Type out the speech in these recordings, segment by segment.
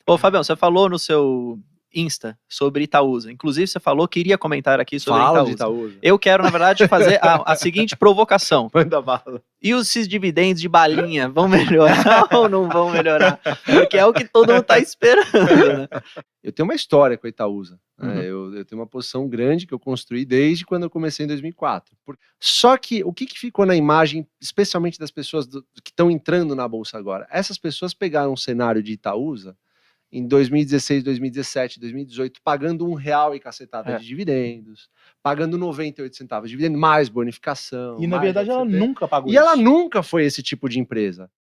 Ô, Fabião, você falou no seu Insta sobre Itaúsa. Inclusive, você falou que iria comentar aqui sobre Fala de Itaúsa. Itaúsa. Eu quero, na verdade, fazer a seguinte provocação. Manda bala. E esses dividendos de balinha vão melhorar ou não vão melhorar? Porque é o que todo mundo tá esperando, né? Eu tenho uma história com a Itaúsa. Uhum. Eu tenho uma posição grande que eu construí desde quando eu comecei em 2004. Só que o que ficou na imagem, especialmente das pessoas que estão entrando na Bolsa agora? Essas pessoas pegaram um cenário de Itaúsa em 2016, 2017, 2018, pagando R$1 e cacetada de dividendos, pagando 98 centavos de dividendo, mais bonificação. E na mais verdade ela FCP. nunca pagou E isso. ela nunca foi esse tipo de empresa.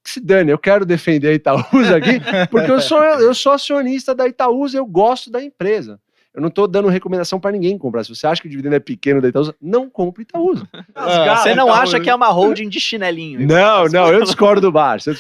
Que se dane, eu quero defender a Itaúsa aqui, porque eu sou acionista da Itaúsa e eu gosto da empresa. Eu não tô dando recomendação para ninguém comprar. Se você acha que o dividendo é pequeno da Itaúsa, não compre Itaúsa. Você não acha que é uma holding de chinelinho? Não, eu discordo do Barça.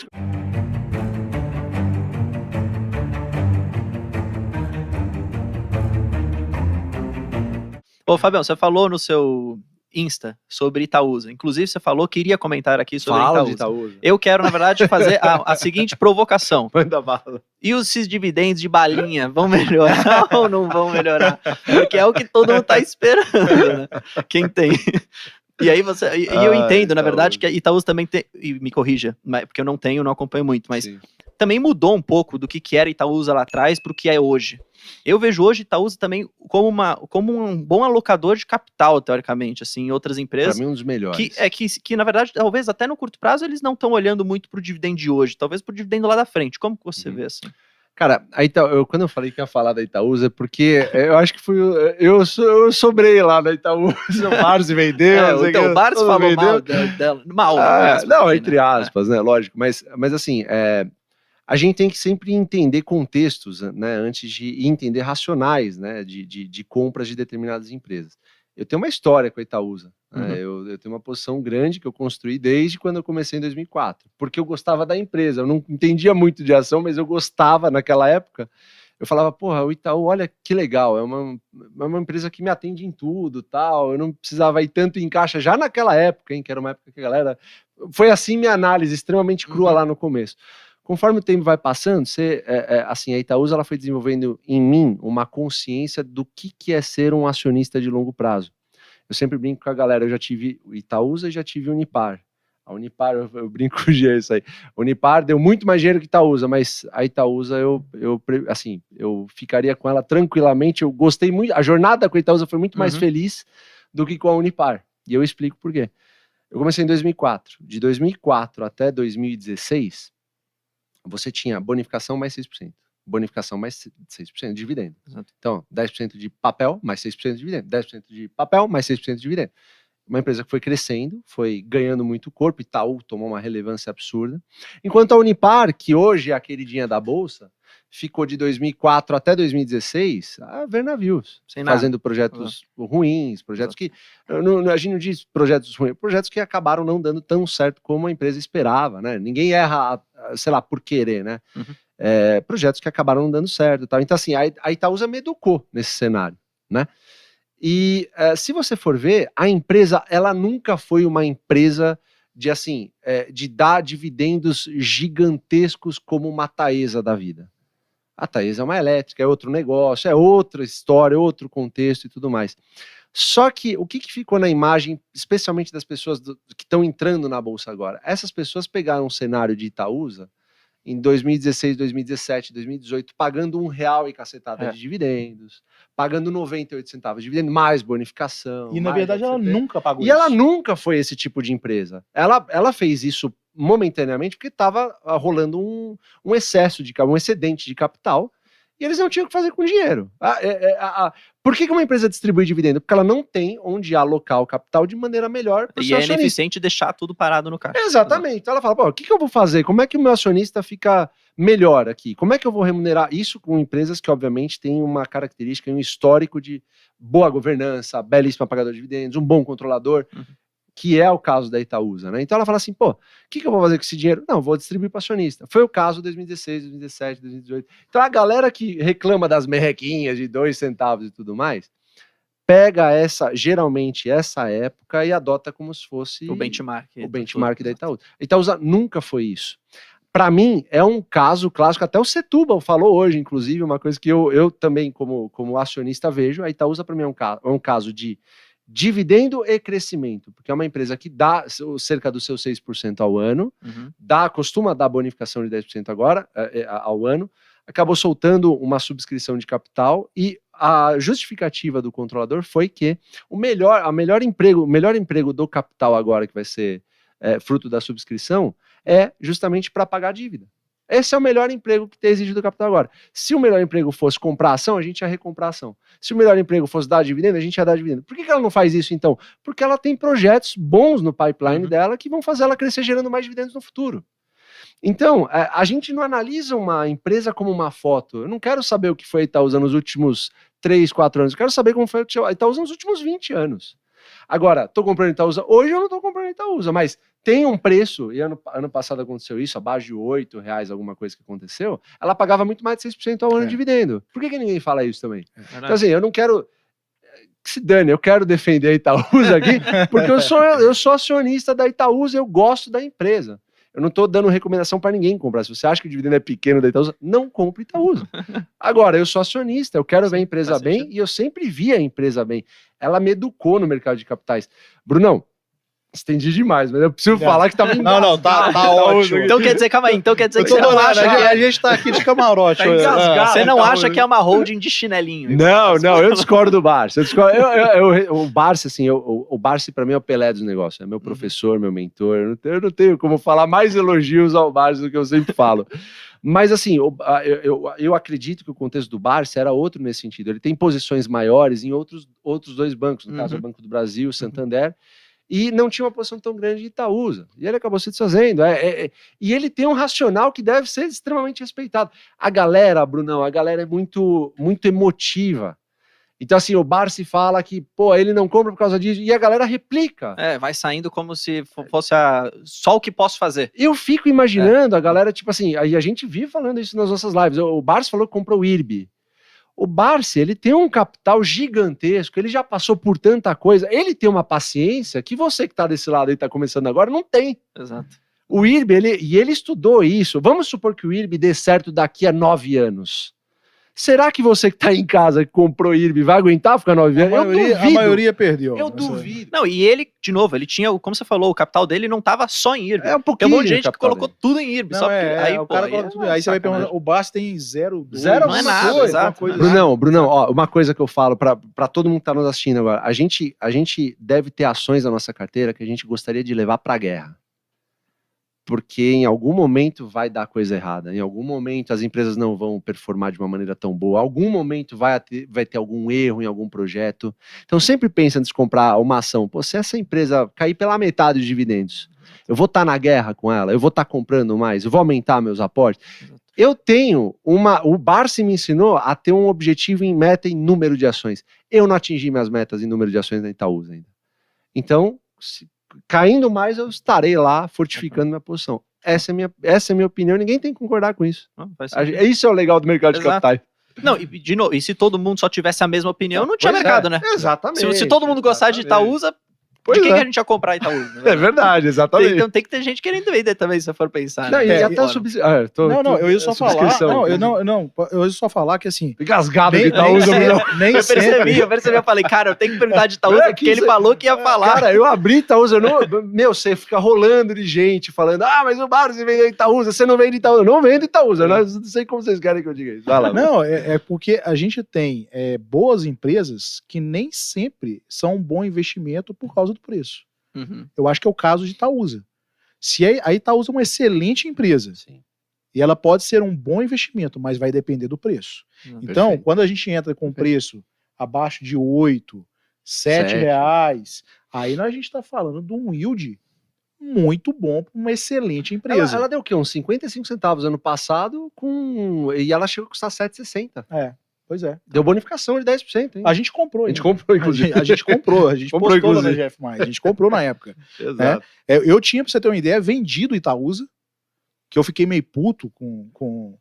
Ô, Fabião, você falou no seu Insta sobre Itaúsa. Inclusive, você falou que iria comentar aqui sobre Fala de Itaúsa. Itaúsa. Eu quero, na verdade, fazer a seguinte provocação. Manda bala. E esses dividendos de balinha vão melhorar ou não vão melhorar? Porque é o que todo mundo tá esperando, né? Quem tem. E aí eu entendo, na verdade, que a Itaúsa também tem, e me corrija, porque eu não acompanho muito, mas Sim. também mudou um pouco do que era Itaúsa lá atrás para o que é hoje. Eu vejo hoje Itaúsa também como um bom alocador de capital, teoricamente, assim, em outras empresas. Para mim, um dos melhores. Que, na verdade, talvez até no curto prazo eles não estão olhando muito pro dividendo de hoje, talvez pro dividendo lá da frente. Como que você vê assim? Cara, quando eu falei que ia falar da Itaúsa, é porque eu acho que eu sobrei lá da Itaúsa, o Barça vendeu. Então, o Barça falou mal dela. Mal, entre aspas, né? Lógico. Mas assim, a gente tem que sempre entender contextos, né? Antes de entender racionais, né? De compras de determinadas empresas. Eu tenho uma história com a Itaúsa. Né? Eu tenho uma posição grande que eu construí desde quando eu comecei em 2004, porque eu gostava da empresa. Eu não entendia muito de ação, mas eu gostava naquela época. Eu falava, porra, o Itaú, olha que legal, é uma empresa que me atende em tudo, tal. Eu não precisava ir tanto em caixa já naquela época, hein, que era uma época que a galera... Foi assim minha análise, extremamente crua lá no começo. Conforme o tempo vai passando, assim, a Itaúsa ela foi desenvolvendo em mim uma consciência do que é ser um acionista de longo prazo. Eu sempre brinco com a galera, eu já tive o Itaúsa e já tive o Unipar. A Unipar, eu brinco com o G, isso aí. A Unipar deu muito mais dinheiro que a Itaúsa, mas a Itaúsa, eu ficaria com ela tranquilamente. Eu gostei muito, a jornada com a Itaúsa foi muito mais feliz do que com a Unipar. E eu explico por quê. Eu comecei em 2004. De 2004 até 2016, você tinha bonificação mais 6%. Bonificação mais 6% de dividendo. Exato. Então, 10% de papel, mais 6% de dividendo. 10% de papel, mais 6% de dividendo. Uma empresa que foi crescendo, foi ganhando muito corpo, Itaú tomou uma relevância absurda. Enquanto a Unipar, que hoje é a queridinha da Bolsa, ficou de 2004 até 2016 a ver navios, fazendo projetos ruins, projetos que... a gente não diz projetos ruins, projetos que acabaram não dando tão certo como a empresa esperava, né? Ninguém erra, sei lá, por querer, né? Projetos que acabaram não dando certo. Tal. Então, assim, a Itaúsa me educou nesse cenário, né? E se você for ver, a empresa, ela nunca foi uma empresa de dar dividendos gigantescos como uma Taesa da vida. A Taesa é uma elétrica, é outro negócio, é outra história, outro contexto e tudo mais. Só que o que ficou na imagem, especialmente das pessoas que estão entrando na Bolsa agora? Essas pessoas pegaram um cenário de Itaúsa em 2016, 2017, 2018, pagando R$1 e cacetada de dividendos, pagando 98 centavos de dividendo, mais bonificação. E na verdade ela nunca pagou isso. E ela nunca foi esse tipo de empresa. Ela fez isso momentaneamente porque estava rolando um excesso um excedente de capital, e eles não tinham o que fazer com dinheiro. Por que uma empresa distribui dividendo? Porque ela não tem onde alocar o capital de maneira melhor. E é ineficiente deixar tudo parado no caixa. Exatamente. Então ela fala, pô, o que eu vou fazer? Como é que o meu acionista fica melhor aqui? Como é que eu vou remunerar isso com empresas que, obviamente, têm uma característica e um histórico de boa governança, belíssima pagador de dividendos, um bom controlador, que é o caso da Itaúsa, né? Então ela fala assim, pô, o que eu vou fazer com esse dinheiro? Não, vou distribuir para acionista. Foi o caso de 2016, 2017, 2018. Então a galera que reclama das merrequinhas de 2 centavos e tudo mais, pega geralmente essa época e adota como se fosse o benchmark da Itaúsa. A Itaúsa nunca foi isso. para mim, é um caso clássico, até o Setúbal falou hoje, inclusive, uma coisa que eu também, como acionista, vejo. A Itaúsa, para mim, é um caso de dividendo e crescimento, porque é uma empresa que dá cerca dos seus 6% ao ano, costuma dar bonificação de 10% agora, ao ano, acabou soltando uma subscrição de capital e a justificativa do controlador foi que o melhor emprego do capital agora, que vai ser fruto da subscrição, é justamente para pagar a dívida. Esse é o melhor emprego que tem exigido do capital agora. Se o melhor emprego fosse comprar ação, a gente ia recomprar ação. Se o melhor emprego fosse dar dividendo, a gente ia dar dividendo. Por que ela não faz isso, então? Porque ela tem projetos bons no pipeline dela que vão fazer ela crescer gerando mais dividendos no futuro. Então, a gente não analisa uma empresa como uma foto. Eu não quero saber o que foi a Itaúsa nos últimos 3, 4 anos. Eu quero saber como foi a Itaúsa nos últimos 20 anos. Agora, estou comprando Itaúsa hoje, eu não estou comprando Itaúsa, mas tem um preço, e ano passado aconteceu isso, abaixo de R$8, alguma coisa que aconteceu, ela pagava muito mais de 6% ao ano de dividendo. Por que ninguém fala isso também? Então, assim, eu não quero... Que se dane, eu quero defender a Itaúsa aqui, porque eu sou acionista da Itaúsa, eu gosto da empresa. Eu não estou dando recomendação para ninguém comprar. Se você acha que o dividendo é pequeno da Itaúsa, não compre Itaúsa. Agora, eu sou acionista, eu quero ver a empresa bem, e eu sempre vi a empresa bem. Ela me educou no mercado de capitais. Brunão, estendi demais, mas eu preciso falar que tá bem. Não, tá ótimo. Então quer dizer, calma aí, então quer dizer que você não acha que a gente tá aqui de camarote. Você não acha que é uma holding de chinelinho? Não, eu discordo do Barsi. O Barsi, assim, o Barsi pra mim é o Pelé dos negócios. É meu professor, meu mentor. Eu não tenho como falar mais elogios ao Barsi do que eu sempre falo. Mas, assim, eu acredito que o contexto do Barsi era outro nesse sentido. Ele tem posições maiores em outros 2 bancos, no caso, o Banco do Brasil, o Santander, e não tinha uma posição tão grande de Itaúsa. E ele acabou se desfazendo. E ele tem um racional que deve ser extremamente respeitado. A galera, Brunão, é muito, muito emotiva. Então, assim, o Barsi fala que, pô, ele não compra por causa disso, e a galera replica. Vai saindo como se fosse só o que posso fazer. Eu fico imaginando a galera, tipo assim, a gente vive falando isso nas nossas lives. O Barsi falou que comprou o IRB. O Barsi, ele tem um capital gigantesco, ele já passou por tanta coisa, ele tem uma paciência que você que tá desse lado aí, tá começando agora, não tem. Exato. O IRB, ele estudou isso. Vamos supor que o IRB dê certo daqui a 9 anos. Será que você que tá em casa, que comprou IRB, vai aguentar ficar 9 anos? A maioria perdeu. Eu duvido. Não, e ele, de novo, ele tinha, como você falou, o capital dele não tava só em IRB. Um pouquinho. Tem um monte de gente que colocou tudo em IRB. Não, aí você vai perguntar, o Barsi tem 0, 2, não é nada, exato. Brunão, ó, uma coisa que eu falo pra todo mundo que tá nos assistindo agora, a gente deve ter ações na nossa carteira que a gente gostaria de levar pra guerra. Porque em algum momento vai dar coisa errada, em algum momento as empresas não vão performar de uma maneira tão boa, em algum momento vai ter algum erro em algum projeto. Então sempre pensa antes de comprar uma ação, pô, se essa empresa cair pela metade de dividendos, eu vou estar na guerra com ela, eu vou estar comprando mais, eu vou aumentar meus aportes. Eu tenho o Barsi me ensinou a ter um objetivo em meta em número de ações. Eu não atingi minhas metas em número de ações da Itaúsa ainda. Então, caindo mais, eu estarei lá fortificando minha posição. Essa é a minha opinião, ninguém tem que concordar com isso. Isso é o legal do mercado de capitais. Não, e de novo, e se todo mundo só tivesse a mesma opinião, não tinha mercado, né? Exatamente. Se todo mundo gostasse de Itaúsa, de quem que a gente ia comprar Itaúsa? É verdade, exatamente. Então tem que ter gente querendo vender também, se for pensar. Não, né? Eu ia só falar. Eu ia só falar que assim. Engasgado de Itaúsa, eu percebi, eu falei, cara, eu tenho que perguntar de Itaúsa, porque ele falou que ia falar. Cara, eu abri Itaúsa, você fica rolando de gente falando, mas o Barsi vende Itaúsa, você não vende Itaúsa. Eu não vendo Itaúsa, não sei como vocês querem que eu diga isso. Vai lá. Não, é porque a gente tem boas empresas que nem sempre são um bom investimento por causa do preço. Eu acho que é o caso de Itaúsa. Se a Itaúsa é uma excelente empresa, sim, e ela pode ser um bom investimento, mas vai depender do preço. Então, perfeito, quando a gente entra com preço abaixo de 8, 7 reais, aí a gente está falando de um yield muito bom para uma excelente empresa. Ela deu o quê? Uns 55 centavos ano passado, e ela chegou a custar 7,60. Pois é. Deu bonificação de 10%, hein? A gente comprou. A gente comprou, inclusive. A gente comprou, a gente postou lá na GF+. A gente comprou na época. Exato. Eu tinha, pra você ter uma ideia, vendido Itaúsa, que eu fiquei meio puto com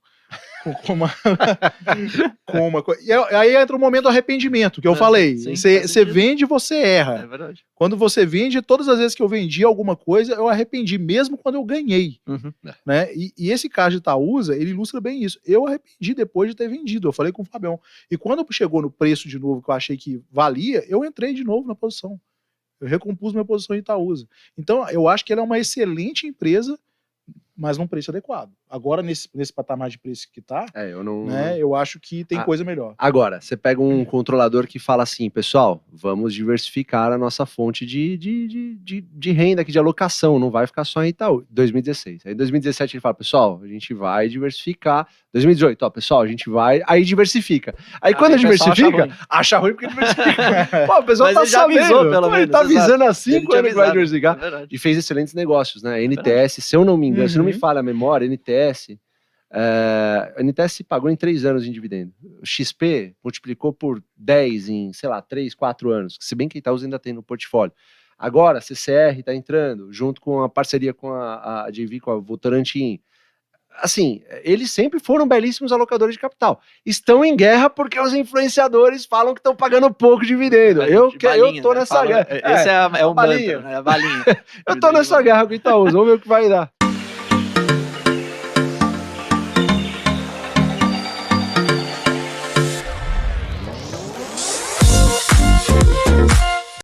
E aí entra o momento do arrependimento, que eu falei. Você vende, você erra. É verdade. Quando você vende, todas as vezes que eu vendi alguma coisa, eu arrependi, mesmo quando eu ganhei. Né? E esse caso de Itaúsa, ele ilustra bem isso. Eu arrependi depois de ter vendido. Eu falei com o Fabião. E quando chegou no preço de novo, que eu achei que valia, eu entrei de novo na posição. Eu recompus minha posição em Itaúsa. Então, eu acho que ela é uma excelente empresa, mas num preço adequado. Agora, nesse patamar de preço que tá, eu acho que tem coisa melhor. Agora, você pega um controlador que fala assim, pessoal, vamos diversificar a nossa fonte de renda aqui, de alocação, não vai ficar só em Itaú. 2016. Aí em 2017 ele fala, pessoal, a gente vai diversificar. 2018, ó, pessoal, a gente vai, aí diversifica. Aí quando diversifica, acha ruim porque diversifica. Pô, o pessoal tá sabendo, pelo menos, ele tá avisando há 5 anos que vai diversificar. E fez excelentes negócios, né? NTS, se eu não me engano, se não me falha a memória, NTS, a NTS pagou em 3 anos em dividendo. O XP multiplicou por 10 em, sei lá, 3, 4 anos. Se bem que Itaúsa ainda tem no portfólio. Agora, a CCR está entrando, junto com a parceria com a JV, com a Votorantim. Assim, eles sempre foram belíssimos alocadores de capital. Estão em guerra porque os influenciadores falam que estão pagando pouco dividendo. Eu tô nessa guerra. Esse é o mantra, né? A balinha. Eu tô nessa guerra com o Itaúsa, vamos ver o que vai dar.